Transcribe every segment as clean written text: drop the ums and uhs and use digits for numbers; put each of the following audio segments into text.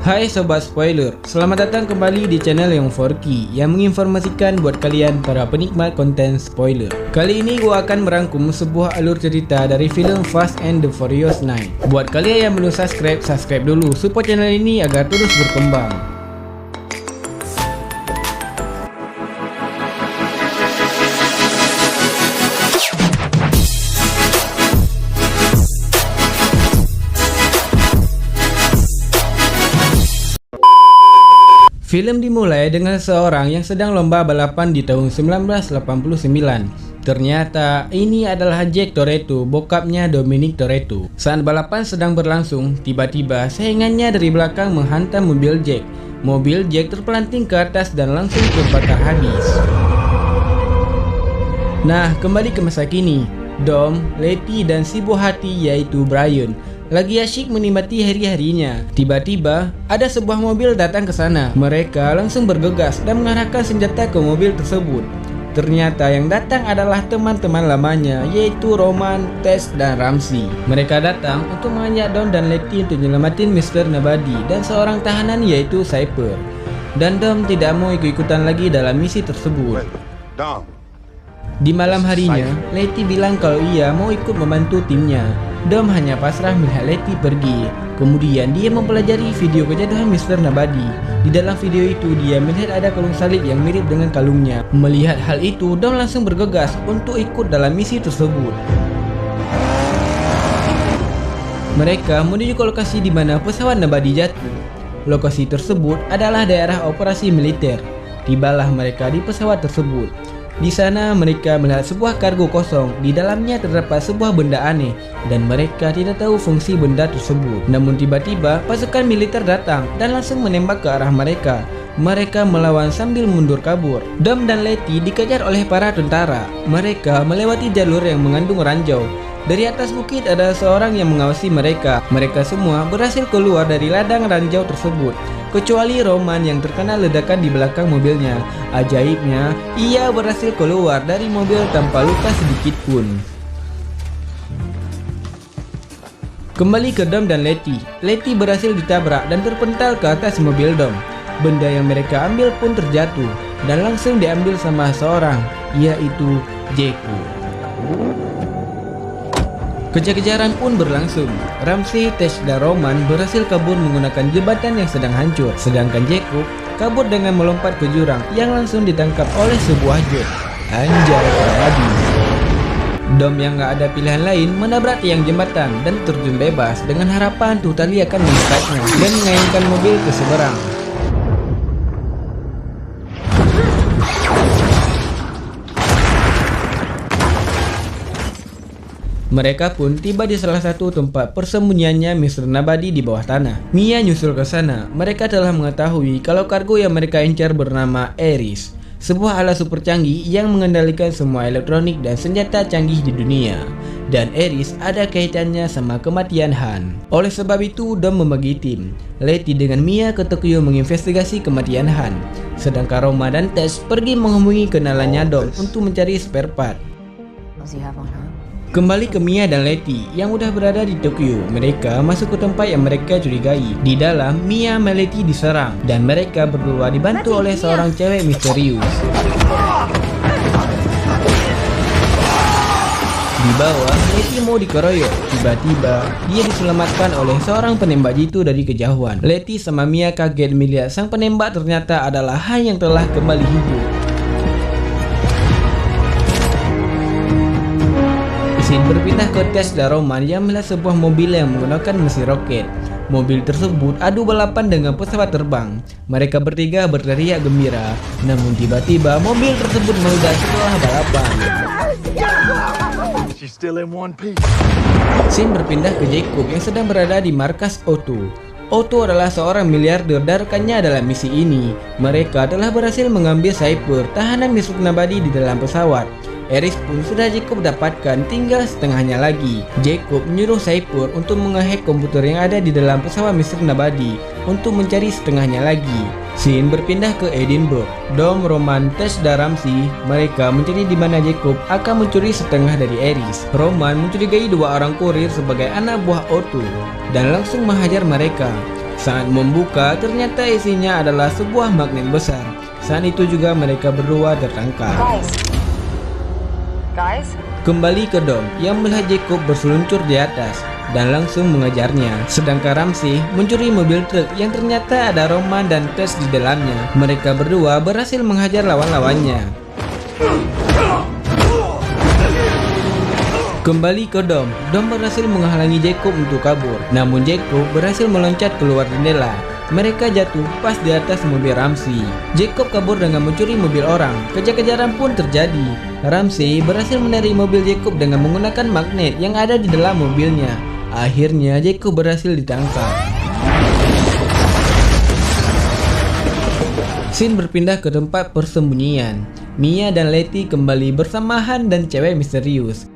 Hai Sobat Spoiler, selamat datang kembali di channel yang 4K yang menginformasikan buat kalian para penikmat konten spoiler. Kali ini gua akan merangkum sebuah alur cerita dari film Fast and the Furious 9. Buat kalian yang belum subscribe dulu, support channel ini agar terus berkembang. Film dimulai dengan seorang yang sedang lomba balapan di tahun 1989. Ternyata ini adalah Jack Toretto, bokapnya Dominic Toretto. Saat balapan sedang berlangsung, tiba-tiba saingannya dari belakang menghantam mobil Jack. Mobil Jack terpelanting ke atas dan langsung terbakar habis. Nah, kembali ke masa kini. Dom, Letty, dan si buah hati yaitu Brian lagi asyik menikmati hari-harinya. Tiba-tiba ada sebuah mobil datang ke sana. Mereka langsung bergegas dan mengarahkan senjata ke mobil tersebut. Ternyata yang datang adalah teman-teman lamanya, yaitu Roman, Tess, dan Ramsey. Mereka datang untuk mengajak Dom dan Letty untuk menyelamatin Mr. Nobody dan seorang tahanan yaitu Cypher. Dan Dom tidak mau ikut-ikutan lagi dalam misi tersebut. Di malam harinya, Letty bilang kalau ia mau ikut membantu timnya. Dom hanya pasrah melihat Letty pergi. Kemudian dia mempelajari video kejatuhan Mr. Nobody. Di dalam video itu dia melihat ada kalung salib yang mirip dengan kalungnya. Melihat hal itu, Dom langsung bergegas untuk ikut dalam misi tersebut. Mereka menuju ke lokasi di mana pesawat Nobody jatuh. Lokasi tersebut adalah daerah operasi militer. Tibalah mereka di pesawat tersebut. Di sana mereka melihat sebuah kargo kosong. Di dalamnya terdapat sebuah benda aneh dan mereka tidak tahu fungsi benda tersebut. Namun tiba-tiba pasukan militer datang dan langsung menembak ke arah mereka. Mereka melawan sambil mundur kabur. Dom dan Letty dikejar oleh para tentara. Mereka melewati jalur yang mengandung ranjau. Dari atas bukit ada seorang yang mengawasi mereka. Mereka semua berhasil keluar dari ladang ranjau tersebut, kecuali Roman yang terkena ledakan di belakang mobilnya. Ajaibnya, ia berhasil keluar dari mobil tanpa luka sedikit pun. Kembali ke Dom dan Letty. Letty berhasil ditabrak dan terpental ke atas mobil Dom. Benda yang mereka ambil pun terjatuh dan langsung diambil sama seorang, yaitu Jeko. Kejar-kejaran pun berlangsung. Ramsey, Tess, dan Roman berhasil kabur menggunakan jembatan yang sedang hancur. Sedangkan Jacob kabur dengan melompat ke jurang yang langsung ditangkap oleh sebuah jet. Anjay, habis. Dom yang gak ada pilihan lain menabrak tiang jembatan dan terjun bebas dengan harapan Tutali akan menangkapnya dan mengayunkan mobil ke seberang. Mereka pun tiba di salah satu tempat persembunyiannya Mr. Nobody di bawah tanah. Mia nyusul ke sana. Mereka telah mengetahui kalau kargo yang mereka incar bernama Ares, sebuah alat super canggih yang mengendalikan semua elektronik dan senjata canggih di dunia. Dan Ares ada kaitannya sama kematian Han. Oleh sebab itu, Dom membagi tim. Letty dengan Mia ke Tokyo menginvestigasi kematian Han, sedangkan Roma dan Tess pergi menghubungi kenalannya Dom untuk mencari spare part. Kembali ke Mia dan Letty yang udah berada di Tokyo. Mereka masuk ke tempat yang mereka curigai. Di dalam, Mia dan Letty diserang dan mereka berdua dibantu oleh seorang cewek misterius. Di bawah, Letty mau dikeroyok. Tiba-tiba, dia diselamatkan oleh seorang penembak jitu dari kejauhan. Letty sama Mia kaget melihat sang penembak ternyata adalah Han yang telah kembali hidup. Scene berpindah ke Tess dan Roman yang melihat sebuah mobil yang menggunakan mesin roket. Mobil tersebut adu balapan dengan pesawat terbang. Mereka bertiga berteriak gembira. Namun tiba-tiba mobil tersebut meledak setelah balapan. Scene berpindah ke Jacob yang sedang berada di markas Otto. Otto adalah seorang miliarder dan rekannya dalam misi ini. Mereka telah berhasil mengambil Cypher, tahanan Mr. Nobody di dalam pesawat. Ares pun sudah Jacob dapatkan, tinggal setengahnya lagi. Jacob menyuruh Cypher untuk menghack komputer yang ada di dalam pesawat Mr. Nobody untuk mencari setengahnya lagi. Scene berpindah ke Edinburgh. Dom, Roman, Tess, dan Ramsey mereka mencari di mana Jacob akan mencuri setengah dari Ares. Roman mencurigai dua orang kurir sebagai anak buah Otto dan langsung menghajar mereka. Saat membuka, ternyata isinya adalah sebuah magnet besar. Saat itu juga mereka berdua tertangkap. Guys. Kembali ke Dom yang melihat Jacob berseluncur di atas dan langsung mengejarnya. Sedangkan Ramsey mencuri mobil truk yang ternyata ada Roman dan Tess di dalamnya. Mereka berdua berhasil menghajar lawan-lawannya. Kembali ke Dom berhasil menghalangi Jacob untuk kabur. Namun Jacob berhasil meloncat keluar jendela. Mereka jatuh pas di atas mobil Ramsey. Jacob kabur dengan mencuri mobil orang. Kejar-kejaran pun terjadi. Ramsey berhasil menarik mobil Jacob dengan menggunakan magnet yang ada di dalam mobilnya. Akhirnya Jacob berhasil ditangkap. Scene berpindah ke tempat persembunyian. Mia dan Letty kembali bersama Han dan cewek misterius.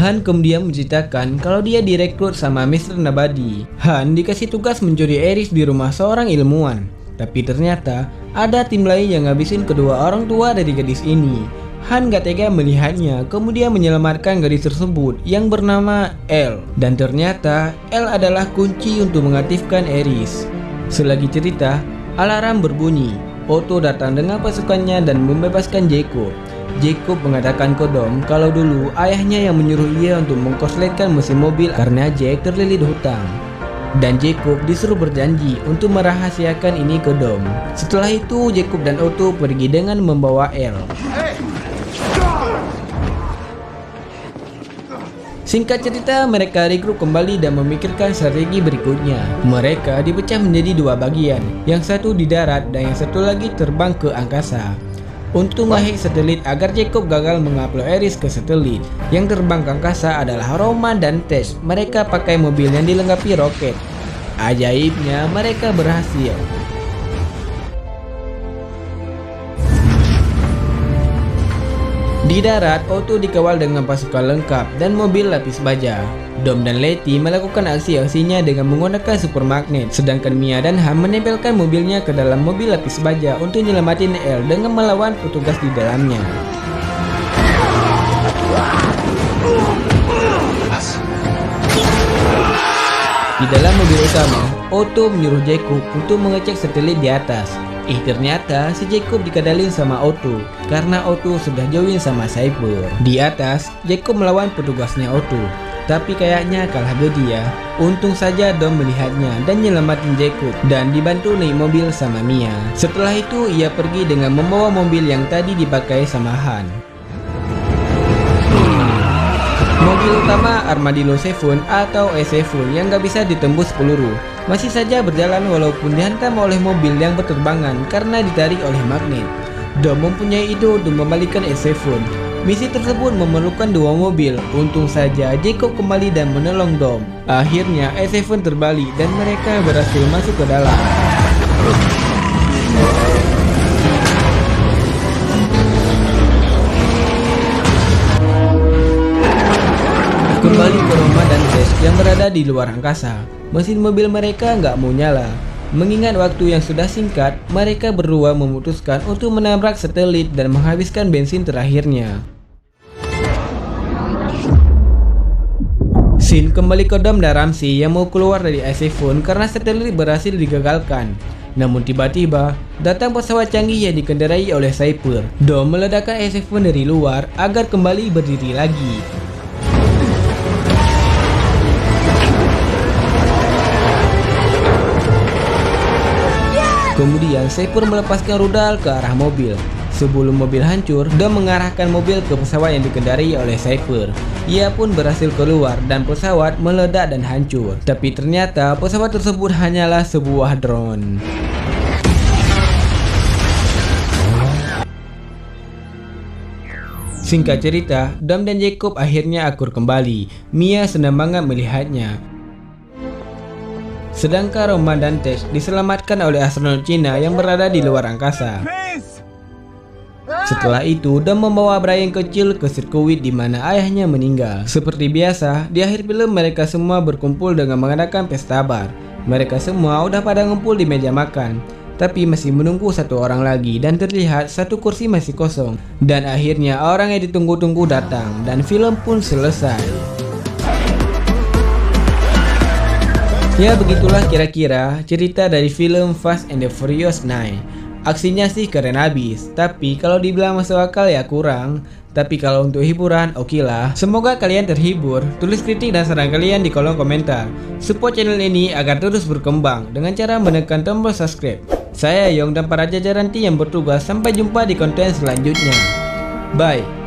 Han kemudian menceritakan kalau dia direkrut sama Mr. Nabadi. Han dikasih tugas mencuri Eris di rumah seorang ilmuwan. Tapi ternyata ada tim lain yang ngabisin kedua orang tua dari gadis ini. Han gak tega melihatnya, kemudian menyelamatkan gadis tersebut yang bernama Elle. Dan ternyata Elle adalah kunci untuk mengaktifkan Eris. Selagi cerita, alarm berbunyi. Otto datang dengan pasukannya dan membebaskan Jacob. Jacob mengatakan ke Dom kalau dulu ayahnya yang menyuruh ia untuk mengkosletkan mesin mobil karena Jack terlilit hutang. Dan Jacob disuruh berjanji untuk merahasiakan ini ke Dom. Setelah itu Jacob dan Otto pergi dengan membawa Elle. Singkat cerita, mereka regroup kembali dan memikirkan strategi berikutnya. Mereka dipecah menjadi dua bagian, yang satu di darat dan yang satu lagi terbang ke angkasa. Untuk menghack satelit agar Jacob gagal mengupload Eris ke satelit. Yang terbang ke angkasa adalah Roman dan Tess. Mereka pakai mobil yang dilengkapi roket. Ajaibnya mereka berhasil. Di darat, Otto dikawal dengan pasukan lengkap dan mobil lapis baja. Dom dan Letty melakukan aksi-aksinya dengan menggunakan super magnet, sedangkan Mia dan Han menempelkan mobilnya ke dalam mobil lapis baja untuk nyelamatin Elle dengan melawan petugas di dalamnya. Di dalam mobil utama, Otto menyuruh Jacob untuk mengecek satelit di atas. Ternyata si Jacob dikadalin sama Otto karena Otto sudah join sama Cyber. Di atas, Jacob melawan petugasnya Otto, tapi kayaknya kalah gede ya. Untung saja Dom melihatnya dan nyelamatin Jacob dan dibantu naik mobil sama Mia. Setelah itu ia pergi dengan membawa mobil yang tadi dipakai sama Han. Mobil utama Armadillo 7 atau S7 yang gak bisa ditembus peluru masih saja berjalan walaupun dihantam oleh mobil yang berterbangan karena ditarik oleh magnet. Dom mempunyai ide untuk membalikkan S7. Misi tersebut memerlukan dua mobil. Untung saja Jacob kembali dan menolong Dom. Akhirnya S7 terbalik dan mereka berhasil masuk ke dalam. Kembali ke Roma dan Tess yang berada di luar angkasa. Mesin mobil mereka nggak mau nyala. Mengingat waktu yang sudah singkat, mereka berdua memutuskan untuk menabrak satelit dan menghabiskan bensin terakhirnya. Scene kembali ke Dom dan Ramsey yang mau keluar dari S7 karena satelit berhasil digagalkan. Namun tiba-tiba, datang pesawat canggih yang dikendarai oleh Cyber. Dom meledakkan S7 dari luar agar kembali berdiri lagi. Kemudian Cyber melepaskan rudal ke arah mobil. Sebelum mobil hancur, Dom mengarahkan mobil ke pesawat yang dikendarai oleh Cyber. Ia pun berhasil keluar dan pesawat meledak dan hancur. Tapi ternyata pesawat tersebut hanyalah sebuah drone. Singkat cerita, Dom dan Jacob akhirnya akur kembali. Mia senang banget melihatnya. Sedangkan Roman dan Tess diselamatkan oleh astronot Cina yang berada di luar angkasa. Setelah itu, Dom membawa Brian kecil ke sirkuit di mana ayahnya meninggal. Seperti biasa, di akhir film mereka semua berkumpul dengan mengadakan pesta bar. Mereka semua udah pada ngumpul di meja makan, tapi masih menunggu satu orang lagi dan terlihat satu kursi masih kosong. Dan akhirnya orang yang ditunggu-tunggu datang dan film pun selesai. Ya begitulah kira-kira cerita dari film Fast and the Furious 9. Aksinya sih keren abis, tapi kalau dibilang masuk akal ya kurang. Tapi kalau untuk hiburan, oke lah. Semoga kalian terhibur. Tulis kritik dan saran kalian di kolom komentar. Support channel ini agar terus berkembang dengan cara menekan tombol subscribe. Saya Yong dan para jajaran tim yang bertugas. Sampai jumpa di konten selanjutnya. Bye.